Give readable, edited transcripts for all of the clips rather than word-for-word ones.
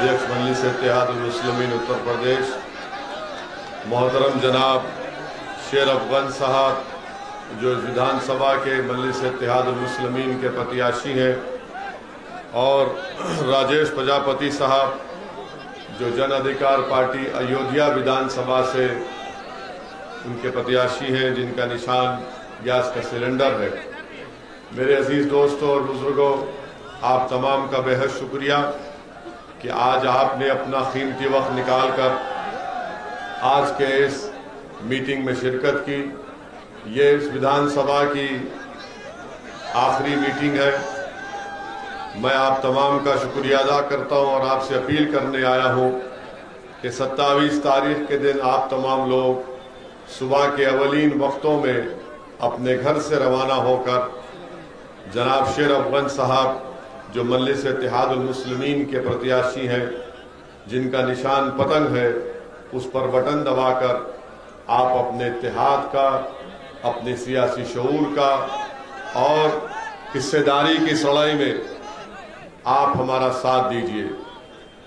अध्यक्ष मजलिस इत्तेहादुल मुस्लिमीन उत्तर प्रदेश मोहतरम जनाब शेर अफगान साहब, जो विधानसभा के मजलिस इत्तेहादुल मुस्लिमीन के प्रत्याशी हैं, और राजेश प्रजापति साहब जो जन अधिकार पार्टी अयोध्या विधानसभा से उनके प्रत्याशी हैं, जिनका निशान गैस का सिलेंडर है। मेरे अजीज दोस्तों और बुजुर्गों, आप तमाम का बेहद शुक्रिया कि आज आपने अपना कीमती वक्त निकालकर आज के इस मीटिंग में शिरकत की। ये इस विधानसभा की आखिरी मीटिंग है। मैं आप तमाम का शुक्रिया अदा करता हूं और आपसे अपील करने आया हूं कि 27 तारीख के दिन आप तमाम लोग सुबह के अवलीन वक्तों में अपने घर से रवाना होकर जनाब शेर अफगान साहब जो मजलिस इत्तेहादुल मुस्लिमीन के प्रत्याशी हैं, जिनका निशान पतंग है, उस पर बटन दबाकर आप अपने इत्तेहाद का, अपने सियासी शऊर का और हिस्सेदारी की लड़ाई में आप हमारा साथ दीजिए।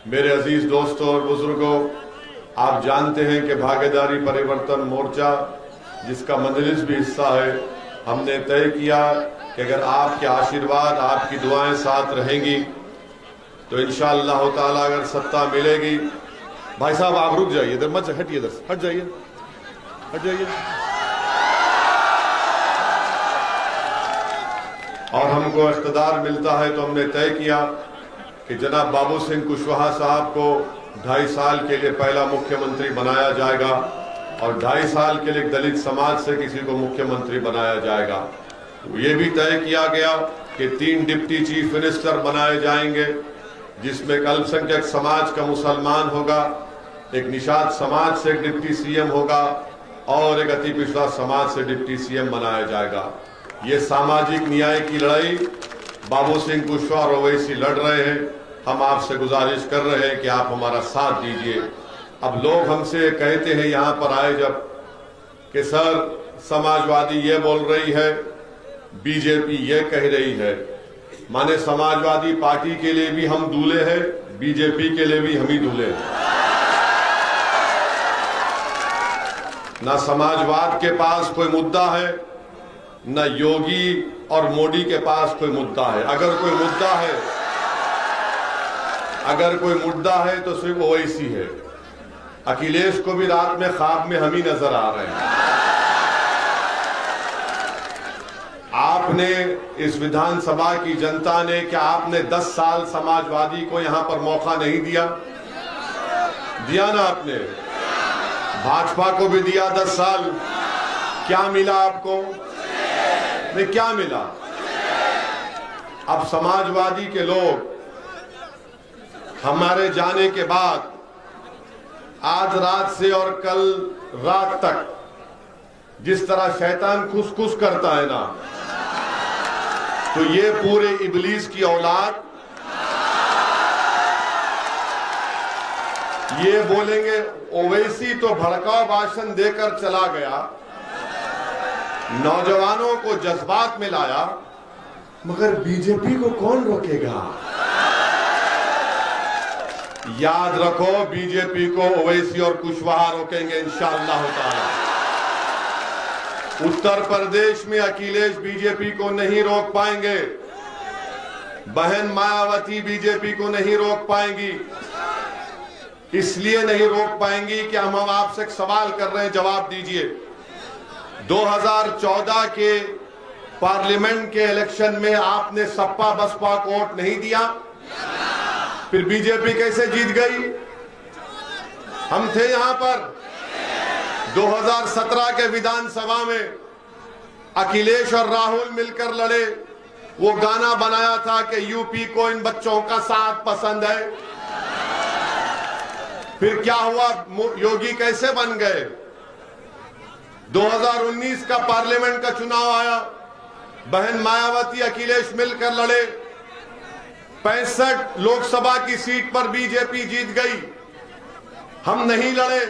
मेरे अजीज दोस्तों और बुजुर्गों, आप जानते हैं कि भागीदारी परिवर्तन मोर्चा, जिसका मजलिस भी हिस्सा है, हमने तय किया कि अगर आपके आशीर्वाद, आपकी दुआएं साथ रहेंगी तो इंशाअल्लाह ताला अगर सत्ता मिलेगी। भाई साहब आप रुक जाइए, इधर मत हटिए, इधर हट जाइए, हट जाइए। और हमको इख्तिदार मिलता है तो हमने तय किया कि जनाब बाबू सिंह कुशवाहा साहब को 2.5 साल के लिए पहला मुख्यमंत्री बनाया जाएगा और 2.5 साल के लिए दलित समाज से किसी को मुख्यमंत्री बनाया जाएगा। ये भी तय किया गया कि 3 डिप्टी चीफ मिनिस्टर बनाए जाएंगे, जिसमें एक अल्पसंख्यक समाज का मुसलमान होगा, एक निषाद समाज से एक डिप्टी सीएम होगा और एक अति पिछड़ा समाज से डिप्टी सीएम बनाया जाएगा। ये सामाजिक न्याय की लड़ाई बाबू सिंह कुशवाहा और ओवैसी लड़ रहे हैं। हम आपसे गुजारिश कर रहे हैं कि आप हमारा साथ दीजिए। अब लोग हमसे कहते हैं यहाँ पर आए जब कि सर समाजवादी ये बोल रही है, बीजेपी ये कह रही है। माने समाजवादी पार्टी के लिए भी हम दूल्हे हैं, बीजेपी के लिए भी हम ही दूल्हे हैं। ना समाजवाद के पास कोई मुद्दा है, न योगी और मोदी के पास कोई मुद्दा है। अगर कोई मुद्दा है तो सिर्फ ओवैसी है। अखिलेश को भी रात में ख्वाब में हम ही नजर आ रहे हैं। आपने इस विधानसभा की जनता ने, क्या आपने 10 साल समाजवादी को यहां पर मौका नहीं दिया? दिया ना आपने। भाजपा को भी दिया 10 साल। क्या मिला आपको? नहीं, क्या मिला? अब समाजवादी के लोग हमारे जाने के बाद आज रात से और कल रात तक जिस तरह शैतान खुस करता है ना, तो ये पूरे इब्लीस की औलाद ये बोलेंगे ओवैसी तो भड़काऊ भाषण देकर चला गया, नौजवानों को जज्बात में लाया, मगर बीजेपी को कौन रोकेगा? याद रखो, बीजेपी को ओवैसी और कुशवाहा रोकेंगे इंशाअल्लाह ताला। उत्तर प्रदेश में अखिलेश बीजेपी को नहीं रोक पाएंगे, बहन मायावती बीजेपी को नहीं रोक पाएंगी। इसलिए नहीं रोक पाएंगी कि हम आपसे एक सवाल कर रहे हैं, जवाब दीजिए। 2014 के पार्लियामेंट के इलेक्शन में आपने सपा बसपा को वोट नहीं दिया, फिर बीजेपी कैसे जीत गई? हम थे यहां पर। 2017 के विधानसभा में अखिलेश और राहुल मिलकर लड़े। वो गाना बनाया था कि यूपी को इन बच्चों का साथ पसंद है। फिर क्या हुआ? योगी कैसे बन गए? 2019 का पार्लियामेंट का चुनाव आया, बहन मायावती अखिलेश मिलकर लड़े। 65 लोकसभा की सीट पर बीजेपी जीत गई। हम नहीं लड़े।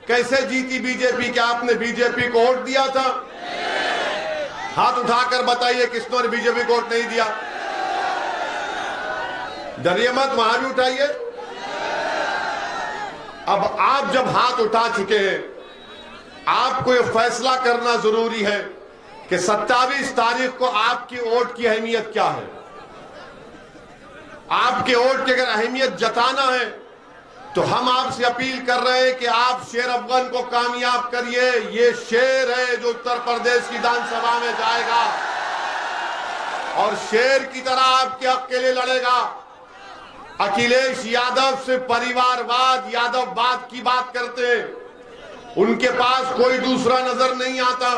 कैसे जीती बीजेपी? क्या आपने बीजेपी को वोट दिया था? हाथ उठाकर बताइए किसने बीजेपी को वोट नहीं दिया। डरिए मत, वहां भी उठाइए। अब आप जब हाथ उठा चुके हैं, आपको यह फैसला करना जरूरी है कि 27 तारीख को आपकी वोट की अहमियत क्या है। आपके वोट की अगर अहमियत जताना है तो हम आपसे अपील कर रहे हैं कि आप शेर अफगन को कामयाब करिए। ये शेर है जो उत्तर प्रदेश की विधानसभा में जाएगा और शेर की तरह आपके हक के लिए लड़ेगा। अखिलेश यादव से परिवारवाद, यादववाद की बात करते हैं, उनके पास कोई दूसरा नजर नहीं आता।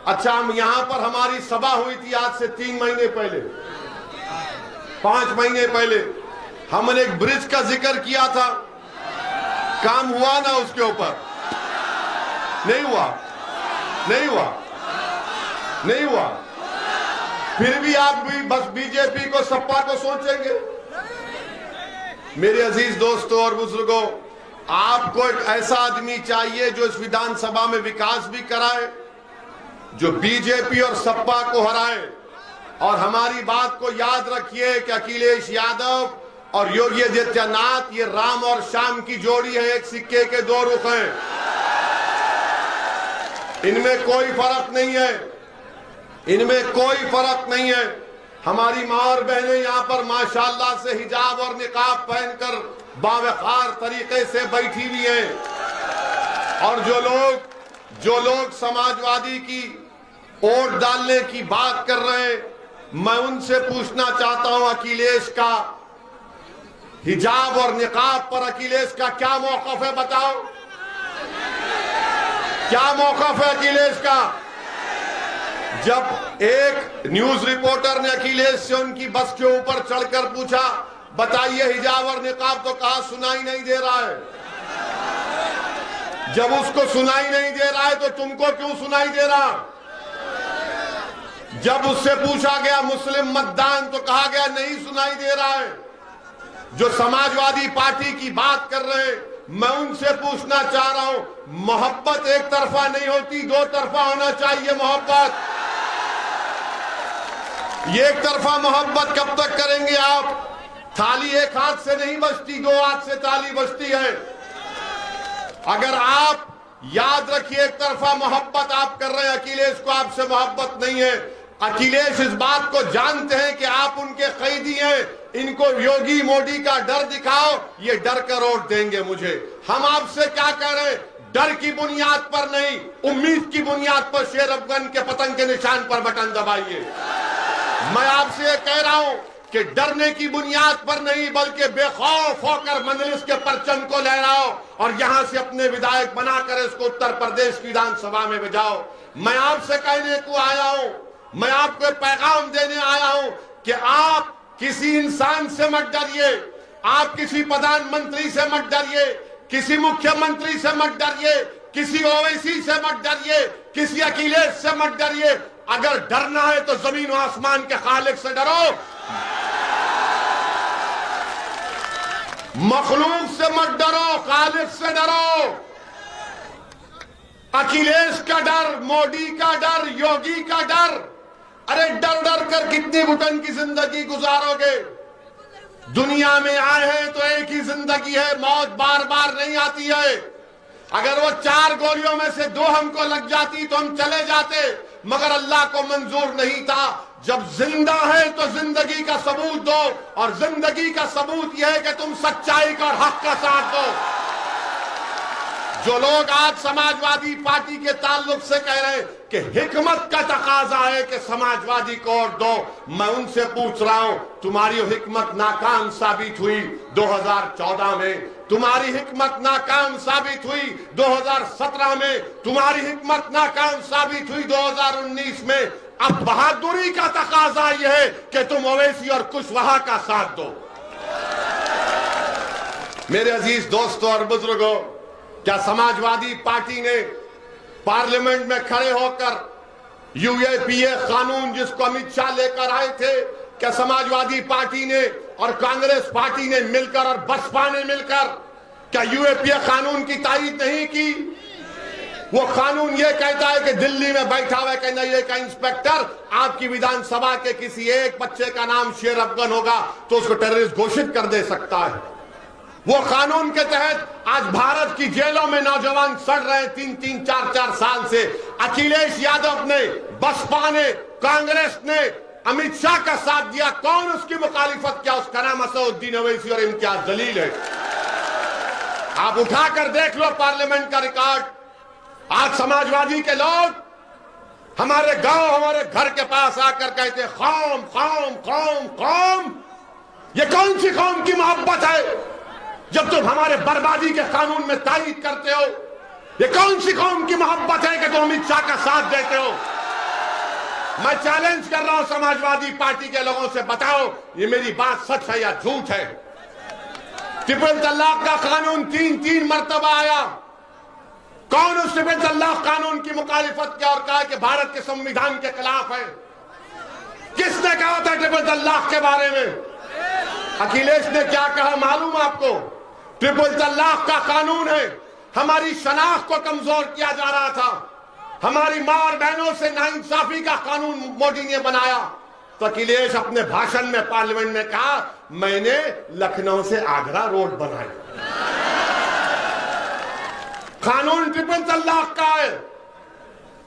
अच्छा, हम यहां पर हमारी सभा हुई थी आज से 3 महीने पहले, 5 महीने पहले हमने एक ब्रिज का जिक्र किया था। काम हुआ ना उसके ऊपर? नहीं हुआ, नहीं हुआ, नहीं हुआ। फिर भी आप भी बस बीजेपी को, सपा को सोचेंगे। मेरे अजीज दोस्तों और बुजुर्गों, आपको एक ऐसा आदमी चाहिए जो इस विधानसभा में विकास भी कराए, जो बीजेपी और सपा को हराए। और हमारी बात को याद रखिए कि अखिलेश यादव और योगी आदित्यनाथ ये राम और श्याम की जोड़ी है, एक सिक्के के 2 रुख हैं, इनमें कोई फर्क नहीं है, इनमें कोई फर्क नहीं है। हमारी मां और बहनें यहाँ पर माशाल्लाह से हिजाब और निकाब पहनकर बावकार तरीके से बैठी हुई हैं। और जो लोग समाजवादी की वोट डालने की बात कर रहे हैं, मैं उनसे पूछना चाहता हूं, अखिलेश का हिजाब और निकाब पर अखिलेश का क्या मौकफ है? बताओ, क्या मौकफ है अखिलेश का? जब एक न्यूज रिपोर्टर ने अखिलेश से उनकी बस के ऊपर चढ़कर पूछा, बताइए हिजाब और निकाब, तो कहा सुनाई नहीं दे रहा है। जब उसको सुनाई नहीं दे रहा है तो तुमको क्यों सुनाई दे रहा? जब उससे पूछा गया मुस्लिम मतदान तो कहा गया नहीं सुनाई दे रहा है। जो समाजवादी पार्टी की बात कर रहे हैं, मैं उनसे पूछना चाह रहा हूं, मोहब्बत एक तरफा नहीं होती, 2 तरफा होना चाहिए मोहब्बत। ये एक तरफा मोहब्बत कब तक करेंगे आप? थाली एक हाथ से नहीं बजती, 2 हाथ से ताली बजती है। अगर आप याद रखिए, एक तरफा मोहब्बत आप कर रहे हैं, अखिलेश को आपसे मोहब्बत नहीं है। अखिलेश इस बात को जानते हैं कि आप उनके कैदी हैं, इनको योगी मोदी का डर दिखाओ, ये डर कर वोट देंगे मुझे। हम आपसे क्या कह रहे हैं? डर की बुनियाद पर नहीं, उम्मीद की बुनियाद पर शेर अफगन के पतंग के निशान पर बटन दबाइए। मैं आपसे ये कह रहा हूं कि डरने की बुनियाद पर नहीं, बल्कि बेखौफ होकर मजलिस के परचम को लहराओ और यहां से अपने विधायक बनाकर इसको उत्तर प्रदेश की विधानसभा में भेजाओ। मैं आपसे कहने को आया हूं, मैं आपको पैगाम देने आया हूं कि आप किसी इंसान से मत डरिए, आप किसी प्रधानमंत्री से मत डरिए, किसी मुख्यमंत्री से मत डरिए, किसी ओवैसी से मत डरिए, किसी अखिलेश से मत डरिए। अगर डरना है तो जमीन और आसमान के खालिक से डरो, मखलूक से मत डरो, खालिक से डरो। अखिलेश का डर, मोदी का डर, योगी का डर, अरे डर डर कर कितनी घुटन की जिंदगी गुजारोगे? दुनिया में आए हैं तो एक ही जिंदगी है, मौत बार बार नहीं आती है। अगर वो 4 गोलियों में से 2 हमको लग जाती तो हम चले जाते, मगर अल्लाह को मंजूर नहीं था। जब जिंदा है तो जिंदगी का सबूत दो, और जिंदगी का सबूत यह है कि तुम सच्चाई का और हक का साथ दो। जो लोग आज समाजवादी पार्टी के ताल्लुक से कह रहे हैं कि हिकमत का तकाजा है कि समाजवादी को वोट दो, मैं उनसे पूछ रहा हूं, तुम्हारी हिकमत नाकाम साबित हुई 2014 में, तुम्हारी हिकमत नाकाम साबित हुई 2017 में, तुम्हारी हिकमत नाकाम साबित हुई 2019 में। अब बहादुरी का तकाजा यह है कि तुम ओवैसी और कुशवाहा का साथ दो। मेरे अजीज दोस्तों और बुजुर्गों, क्या समाजवादी पार्टी ने पार्लियामेंट में खड़े होकर यूएपीए कानून जिसको अमित शाह लेकर आए थे, क्या समाजवादी पार्टी ने और कांग्रेस पार्टी ने मिलकर और बसपा ने मिलकर क्या यूएपीए कानून की तारीफ नहीं की? वो कानून ये कहता है कि दिल्ली में बैठा हुआ एनआईए का इंस्पेक्टर आपकी विधानसभा के किसी एक बच्चे का नाम शेर अफगन होगा तो उसको टेररिस्ट घोषित कर दे सकता है। वो कानून के तहत आज भारत की जेलों में नौजवान सड़ रहे 3-3, 4-4 साल से। अखिलेश यादव ने, बसपा ने, कांग्रेस ने अमित शाह का साथ दिया, कौन उसकी मुखालिफत किया? उसका नाम असदुद्दीन ओवैसी और इम्तियाज जलील है। आप उठाकर देख लो पार्लियामेंट का रिकॉर्ड। आज समाजवादी के लोग हमारे गांव, हमारे घर के पास आकर कहते कौम कौम कौम कौम। ये कौन सी कौम की मोहब्बत है जब तुम हमारे बर्बादी के कानून में तारीफ करते हो? ये कौन सी कौम की मोहब्बत है कि तुम अमित शाह का साथ देते हो? मैं चैलेंज कर रहा हूं समाजवादी पार्टी के लोगों से, बताओ ये मेरी बात सच है या झूठ है? ट्रिपल तलाक का कानून 3-3 मरतबा आया। कौन उस ट्रिपल तलाक कानून की मुखालिफत किया और कहा कि भारत के संविधान के खिलाफ है? किसने कहा था ट्रिपल तलाक के बारे में? अखिलेश ने क्या कहा मालूम आपको? ट्रिपल तलाक का कानून है, हमारी शनाख्त को कमजोर किया जा रहा था, हमारी मां और बहनों से नाइंसाफी का कानून मोदी ने बनाया। तो अखिलेश अपने भाषण में पार्लियामेंट में कहा मैंने लखनऊ से आगरा रोड बनाई। कानून ट्रिपल तलाक का है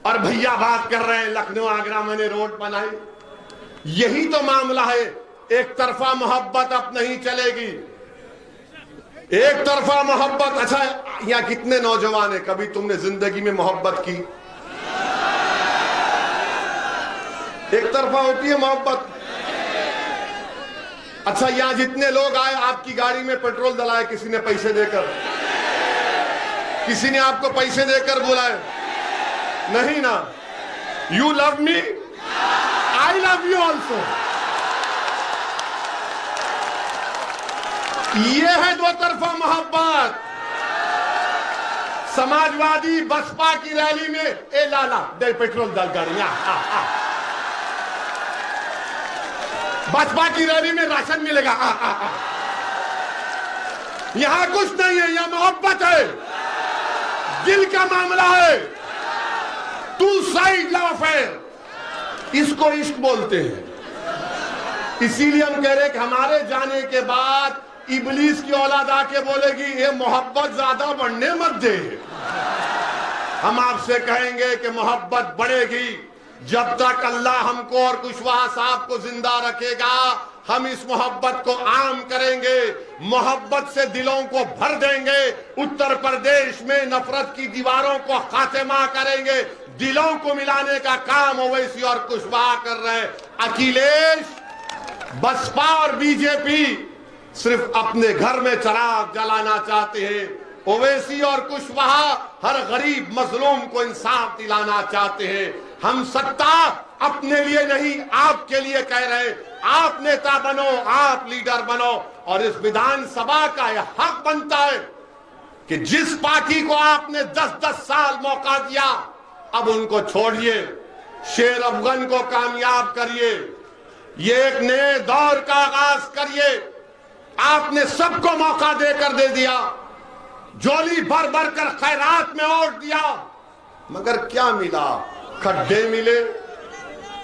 और भैया बात कर रहे हैं लखनऊ आगरा मैंने रोड बनाई। यही तो मामला है। एक तरफा मोहब्बत अब नहीं चलेगी, एक तरफा मोहब्बत। अच्छा, यहां कितने नौजवान है, कभी तुमने जिंदगी में मोहब्बत की? एक तरफा होती है मोहब्बत। अच्छा, यहां जितने लोग आए आपकी गाड़ी में पेट्रोल डलाए किसी ने पैसे देकर? किसी ने आपको पैसे देकर बुलाए? नहीं ना। You love me, I love you also. ये है दो तरफा मोहब्बत। समाजवादी बसपा की रैली में ए लाला दे पेट्रोल डाल गाड़ियां, बसपा की रैली में राशन मिलेगा, यहां कुछ नहीं है, यहां मोहब्बत है, दिल का मामला है। टू साइड लव अफेयर, इसको इश्क बोलते हैं। इसीलिए हम कह रहे हैं कि हमारे जाने के बाद इबलीस की औलाद आके बोलेगी ये मोहब्बत ज्यादा बढ़ने मत दे। हम आपसे कहेंगे कि मोहब्बत बढ़ेगी जब तक अल्लाह हमको और कुशवाहा साहब को जिंदा रखेगा। हम इस मोहब्बत को आम करेंगे, मोहब्बत से दिलों को भर देंगे। उत्तर प्रदेश में नफरत की दीवारों को खात्मा करेंगे। दिलों को मिलाने का काम ओवैसी और कुशवाहा कर रहे हैं। अखिलेश, बसपा और बीजेपी सिर्फ अपने घर में चिराग जलाना चाहते हैं। ओवैसी और कुशवाहा हर गरीब मजलूम को इंसाफ दिलाना चाहते हैं। हम सत्ता अपने लिए नहीं आपके लिए कह रहे हैं। आप नेता बनो, आप लीडर बनो और इस विधानसभा का यह हक बनता है कि जिस पार्टी को आपने 10-10 साल मौका दिया अब उनको छोड़िए, शेर अफगन को कामयाब करिए, ये एक नए दौर का आगाज करिए। आपने सबको मौका देकर दे दिया, झोली भर भर कर खैरात में ओट दिया, मगर क्या मिला? खड्डे मिले,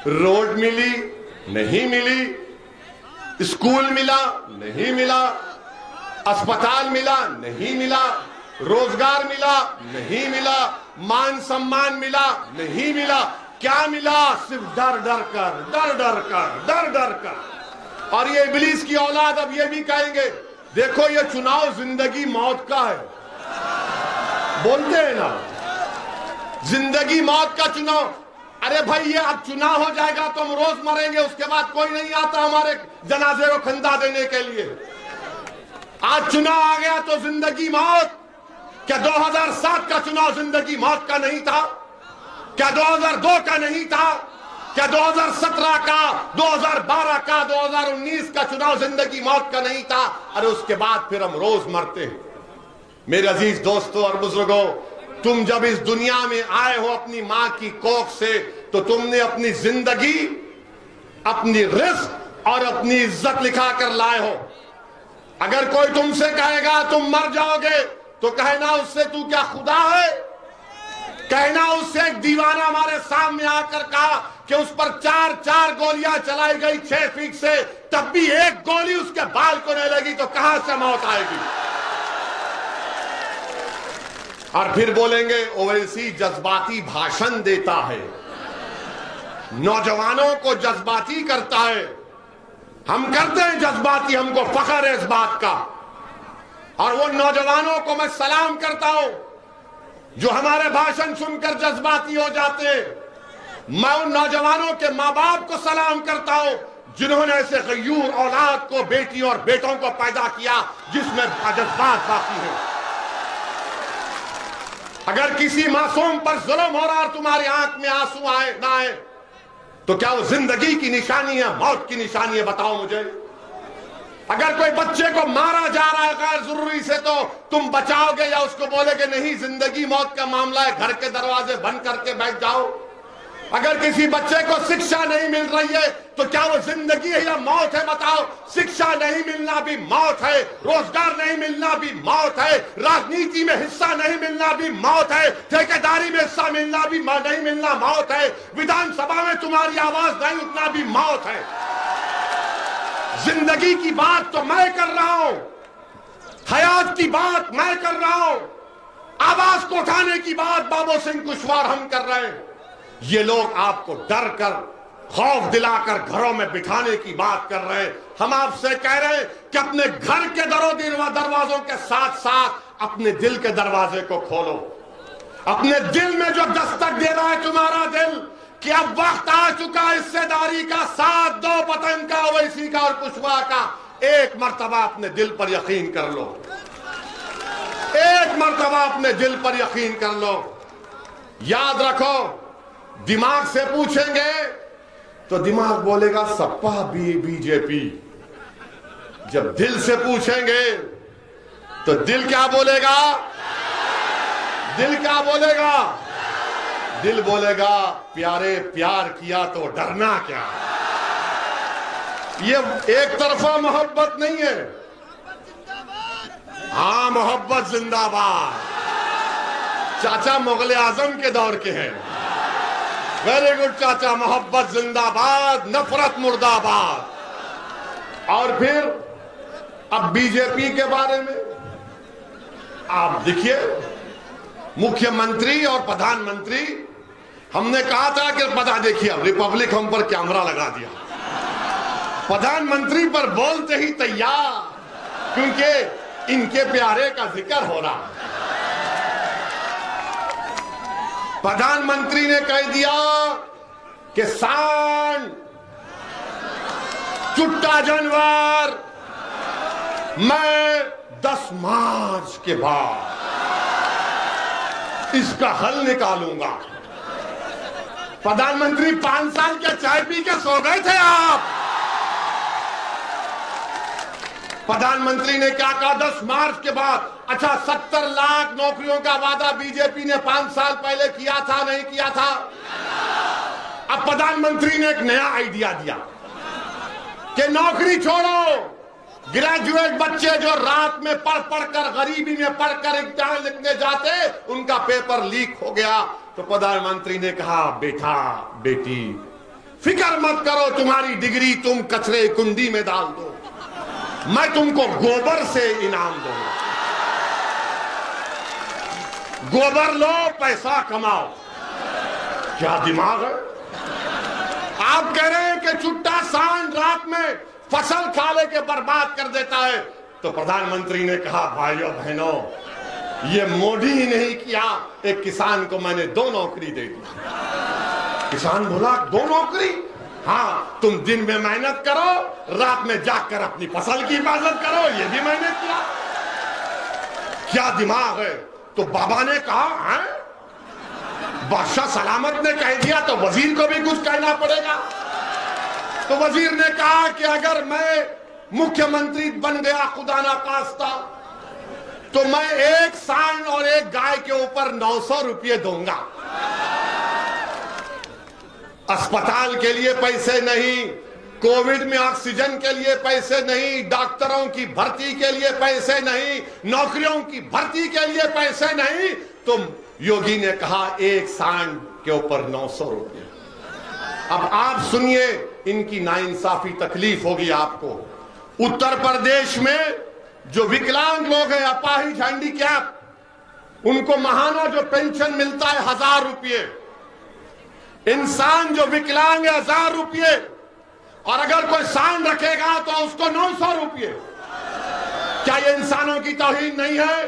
रोड मिली नहीं मिली, स्कूल मिला नहीं मिला, अस्पताल मिला नहीं मिला, रोजगार मिला नहीं मिला, मान सम्मान मिला नहीं मिला। क्या मिला? सिर्फ डर डर कर, डर डर कर, डर डर कर। और ये इब्लीस की औलाद अब ये भी कहेंगे देखो ये चुनाव जिंदगी मौत का है। बोलते हैं ना जिंदगी मौत का चुनाव। अरे भाई ये अब चुनाव हो जाएगा तो हम रोज मरेंगे, उसके बाद कोई नहीं आता हमारे जनाजे को खंदा देने के लिए। आज चुनाव आ गया तो जिंदगी मौत। क्या 2007 का चुनाव जिंदगी मौत का नहीं था? क्या 2002 का नहीं था? क्या 2017 का, 2012 का, 2019 का चुनाव जिंदगी मौत का नहीं था? अरे उसके बाद फिर हम रोज मरते हैं। मेरे अजीज दोस्तों और बुजुर्गों, तुम जब इस दुनिया में आए हो अपनी मां की कोख से तो तुमने अपनी जिंदगी, अपनी रिस्क और अपनी इज्जत लिखा कर लाए हो। अगर कोई तुमसे कहेगा तुम मर जाओगे तो कहना उससे तू क्या खुदा है? कहना उससे एक दीवाना हमारे सामने आकर कहा कि उस पर 4-4 गोलियां चलाई गई 6 फीट से, तब भी एक गोली उसके बाल को नहीं लगी तो कहां से मौत आएगी? और फिर बोलेंगे ओवैसी जज्बाती भाषण देता है, नौजवानों को जज्बाती करता है। हम करते हैं जज्बाती, हमको फख्र है इस बात का। और वो नौजवानों को मैं सलाम करता हूं जो हमारे भाषण सुनकर जज्बाती हो जाते हैं। मैं उन नौजवानों के मां बाप को सलाम करता हूं जिन्होंने ऐसे गयूर औलाद को, बेटी और बेटों को पैदा किया जिसमें जज्बात बाकी है। अगर किसी मासूम पर जुल्म हो रहा और तुम्हारी आंख में आंसू आए ना आए तो क्या वो जिंदगी की निशानी है, मौत की निशानी है? बताओ मुझे। अगर कोई बच्चे को मारा जा रहा है गैर जरूरी से तो तुम बचाओगे या उसको बोलोगे नहीं जिंदगी मौत का मामला है, घर के दरवाजे बंद करके बैठ जाओ? अगर किसी बच्चे को शिक्षा नहीं मिल रही है तो क्या वो जिंदगी है या मौत है? बताओ। शिक्षा नहीं मिलना भी मौत है, रोजगार नहीं मिलना भी मौत है, राजनीति में हिस्सा नहीं मिलना भी मौत है, ठेकेदारी में हिस्सा मिलना भी नहीं मिलना मौत है, विधानसभा में तुम्हारी आवाज नहीं उठना भी मौत है। जिंदगी की बात तो मैं कर रहा हूं, हयात की बात मैं कर रहा हूं, आवाज को उठाने की बात बाबू सिंह कुशवाहा हम कर रहे हैं। ये लोग आपको डर कर, खौफ दिलाकर घरों में बिठाने की बात कर रहे हैं। हम आपसे कह रहे हैं कि अपने घर के दरवाजों के साथ साथ अपने दिल के दरवाजे को खोलो। अपने दिल में जो दस्तक दे रहा है तुम्हारा दिल कि अब वक्त आ चुका हिस्सेदारी का, साथ दो पतन का, ओवैसी का और कुशवाहा का। एक मर्तबा अपने दिल पर यकीन कर लो, एक मर्तबा अपने दिल पर यकीन कर लो। याद रखो, दिमाग से पूछेंगे तो दिमाग बोलेगा सपा बीजेपी। जब दिल से पूछेंगे तो दिल क्या बोलेगा? दिल क्या बोलेगा? दिल बोलेगा प्यारे प्यार किया तो डरना क्या। ये एक तरफा मोहब्बत नहीं है। हाँ, मोहब्बत जिंदाबाद। चाचा मुगल आजम के दौर के हैं। वेरी गुड चाचा, मोहब्बत जिंदाबाद, नफरत मुर्दाबाद। और फिर अब बीजेपी के बारे में आप देखिए, मुख्यमंत्री और प्रधानमंत्री, हमने कहा था कि पता देखिए रिपब्लिक हम पर कैमरा लगा दिया, प्रधानमंत्री पर बोलते ही तैयार, क्योंकि इनके प्यारे का जिक्र हो रहा है। प्रधानमंत्री ने कह दिया कि सांड, चुट्टा जानवर, मैं 10 मार्च के बाद इसका हल निकालूंगा। प्रधानमंत्री 5 साल के चाय पी के सो गए थे आप। प्रधानमंत्री ने क्या कहा 10 मार्च के बाद? अच्छा, 70 लाख नौकरियों का वादा बीजेपी ने 5 साल पहले किया था, नहीं किया था? अब प्रधानमंत्री ने एक नया आइडिया दिया कि नौकरी छोड़ो, ग्रेजुएट बच्चे जो रात में पढ़ कर, गरीबी में पढ़कर इम्तिहान लिखने जाते, उनका पेपर लीक हो गया। तो प्रधानमंत्री ने कहा बेटा बेटी फिक्र मत करो, तुम्हारी डिग्री तुम कचरे कुंडी में डाल दो, मैं तुमको गोबर से इनाम दूंगा। गोबर लो, पैसा कमाओ। क्या दिमाग है? आप कह रहे हैं कि चुट्टा सांड रात में फसल खा लेके बर्बाद कर देता है। तो प्रधानमंत्री ने कहा भाइयों बहनों, ये मोदी ही नहीं किया, एक किसान को मैंने 2 नौकरी दे दी। किसान बोला 2 नौकरी? हाँ, तुम दिन में मेहनत करो, रात में जाकर अपनी फसल की हिफाजत करो। ये भी मैंने किया। क्या दिमाग है? तो बाबा ने कहा है, बादशाह सलामत ने कह दिया तो वजीर को भी कुछ कहना पड़ेगा। तो वजीर ने कहा कि अगर मैं मुख्यमंत्री बन गया खुदा ना खास्ता तो मैं एक सांड और एक गाय के ऊपर 900 रुपये दूंगा। अस्पताल के लिए पैसे नहीं, कोविड में ऑक्सीजन के लिए पैसे नहीं, डॉक्टरों की भर्ती के लिए पैसे नहीं, नौकरियों की भर्ती के लिए पैसे नहीं। तो योगी ने कहा एक सांड के ऊपर 900 रुपये। अब आप सुनिए, इनकी नाइंसाफी तकलीफ होगी आपको। उत्तर प्रदेश में जो विकलांग लोग हैं, अपाहिज, हैंडीकैप, उनको महाना जो पेंशन मिलता है 1000 रुपये, इंसान जो विकलांग है 1000 रुपये, और अगर कोई शान रखेगा तो उसको 900 रुपये। क्या ये इंसानों की तौहीन नहीं है?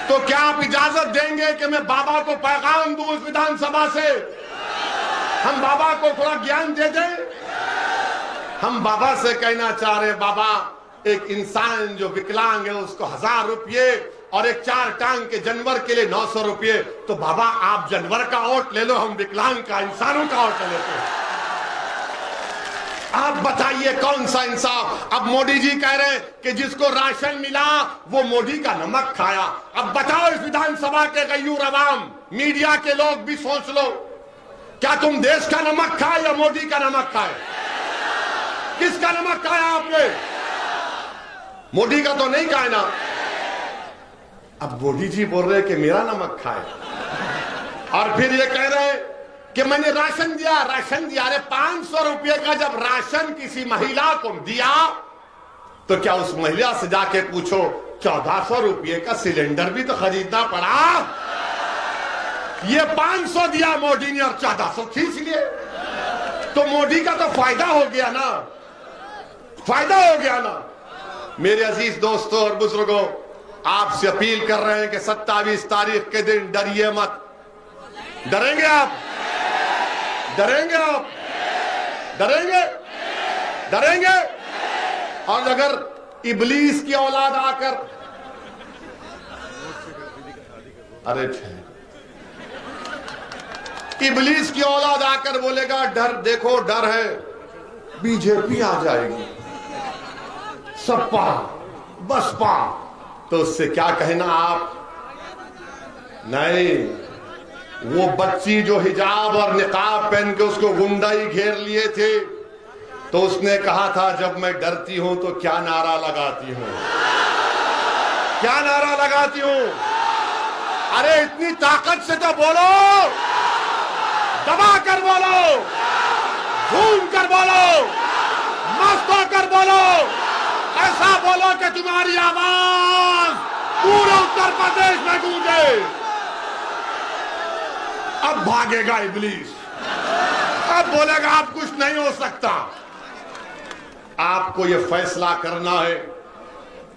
तो क्या आप इजाजत देंगे कि मैं बाबा को पैगाम दूं इस विधानसभा से, हम बाबा को थोड़ा ज्ञान दे दें? हम बाबा से कहना चाह रहे, बाबा एक इंसान जो विकलांग है उसको 1000 रुपये और एक 4 टांग के जानवर के लिए 900 रुपये। तो बाबा आप जानवर का वोट ले लो, हम विकलांग का, इंसानों का वोट लेते हैं। आप बताइए कौन सा इंसाफ? अब मोदी जी कह रहे हैं कि जिसको राशन मिला वो मोदी का नमक खाया। अब बताओ इस विधानसभा के गयूर अवाम, मीडिया के लोग भी सोच लो, क्या तुम देश का नमक खाए या मोदी का नमक खाए? किसका नमक खाया आपने? मोदी का तो नहीं खाया ना। अब मोदी जी बोल रहे कि मेरा नमक खाए, और फिर ये कह रहे हैं कि मैंने राशन दिया, राशन दिया। अरे 500 रुपये का जब राशन किसी महिला को दिया तो क्या उस महिला से जाके पूछो 1400 रुपये का सिलेंडर भी तो खरीदना पड़ा? ये 500 दिया मोदी ने और 1400 खींच लिए। तो मोदी का तो फायदा हो गया ना, फायदा हो गया ना। मेरे अजीज दोस्तों और बुजुर्गों, आपसे अपील कर रहे हैं कि 27 तारीख के दिन डरिए मत। डरेंगे आप? डरेंगे आप? डरेंगे? डरेंगे? और अगर इबलीस की औलाद आकर, अरे इबलीस की औलाद आकर बोलेगा डर, देखो डर है, बीजेपी आ जाएगी, सपा बसपा, तो उससे क्या कहना आप? नहीं, वो बच्ची जो हिजाब और निकाब पहन के उसको गुंडाई घेर लिए थे, तो उसने कहा था जब मैं डरती हूं तो क्या नारा लगाती हूं, क्या नारा लगाती हूं? अरे इतनी ताकत से तो बोलो, दबा कर बोलो, झूम कर बोलो, मस्त होकर बोलो, ऐसा बोलो कि तुम्हारी आवाज पूरे उत्तर प्रदेश में गूंजे। अब भागेगा इब्लीस, अब बोलेगा आप कुछ नहीं हो सकता। आपको यह फैसला करना है।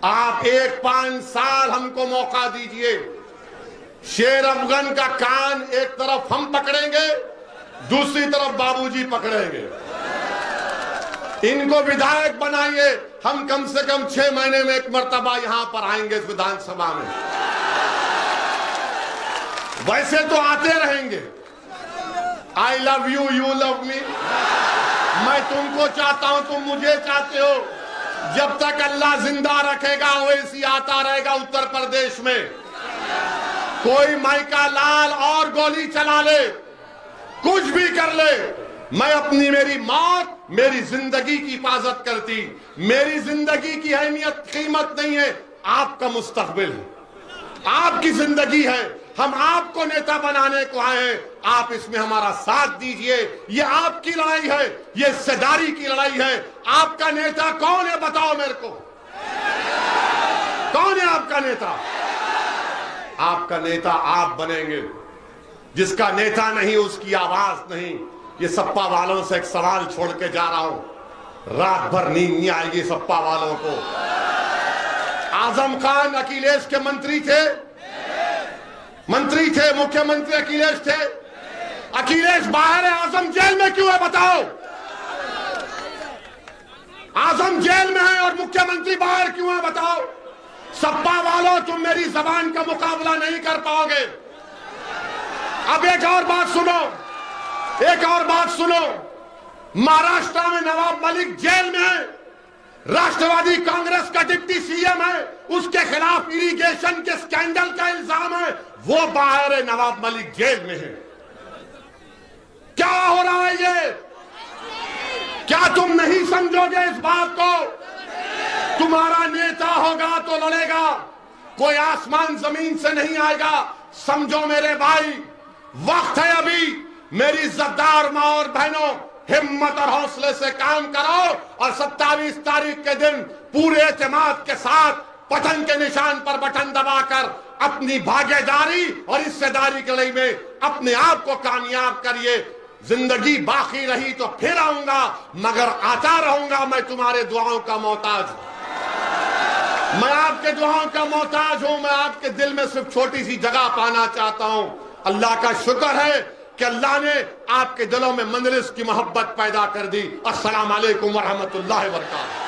आप 1-5 साल हमको मौका दीजिए। शेर अफगन का कान एक तरफ हम पकड़ेंगे, दूसरी तरफ बाबूजी पकड़ेंगे। इनको विधायक बनाइए, हम कम से कम 6 महीने में एक मर्तबा यहां पर आएंगे इस विधानसभा में। वैसे तो आते रहेंगे। I love you, you love me. मैं तुमको चाहता हूं, तुम मुझे चाहते हो। जब तक अल्लाह जिंदा रखेगा वैसी आता रहेगा उत्तर प्रदेश में। कोई माइका लाल और गोली चला ले, कुछ भी कर ले, मैं अपनी मेरी मौत मेरी जिंदगी की हिफाजत करती। मेरी जिंदगी की अहमियत कीमत नहीं है, आपका मुस्तकबिल है, आपकी जिंदगी है। हम आपको नेता बनाने को आए हैं, आप इसमें हमारा साथ दीजिए। ये आपकी लड़ाई है, ये हिस्सेदारी की लड़ाई है। आपका नेता कौन है बताओ मेरे को, कौन है आपका नेता? आपका नेता आप बनेंगे। जिसका नेता नहीं उसकी आवाज नहीं। ये सपा वालों से एक सवाल छोड़ के जा रहा हूं, रात भर नींद नहीं आएगी सपा वालों को। आजम खान अखिलेश के मंत्री थे, मंत्री थे, मुख्यमंत्री अखिलेश थे। अखिलेश बाहर है, आजम जेल में क्यों है बताओ? आजम जेल में है और मुख्यमंत्री बाहर क्यों है बताओ? सपा वालों तुम मेरी जबान का मुकाबला नहीं कर पाओगे। अब एक और बात सुनो, एक और बात सुनो। महाराष्ट्र में नवाब मलिक जेल में है, राष्ट्रवादी कांग्रेस का डिप्टी सीएम है, उसके खिलाफ इरिगेशन के स्कैंडल का इल्जाम है, वो बाहर है, नवाब मलिक जेल में है। क्या हो रहा है ये? क्या तुम नहीं समझोगे इस बात को? तुम्हारा नेता होगा तो लड़ेगा, कोई आसमान जमीन से नहीं आएगा। समझो मेरे भाई, वक्त है अभी। मेरी इज्जतदार मां और बहनों, हिम्मत और हौसले से काम करो और 27 तारीख के दिन पूरे एतमाद के साथ बटन के निशान पर बटन दबाकर अपनी भागीदारी और हिस्सेदारी की लड़ाई में अपने आप को कामयाब करिए। जिंदगी बाकी रही तो फिर आऊंगा, मगर आता रहूंगा। मैं तुम्हारे दुआओं का मोहताज हूं, मैं आपके दुआओं का मोहताज हूं। मैं आपके दिल में सिर्फ छोटी सी जगह पाना चाहता हूं। अल्लाह का शुक्र है कि अल्लाह ने आपके दिलों में मंजलिस की मोहब्बत पैदा कर दी। अस्सलाम वालेकुम व रहमतुल्लाहि व बरकातहू।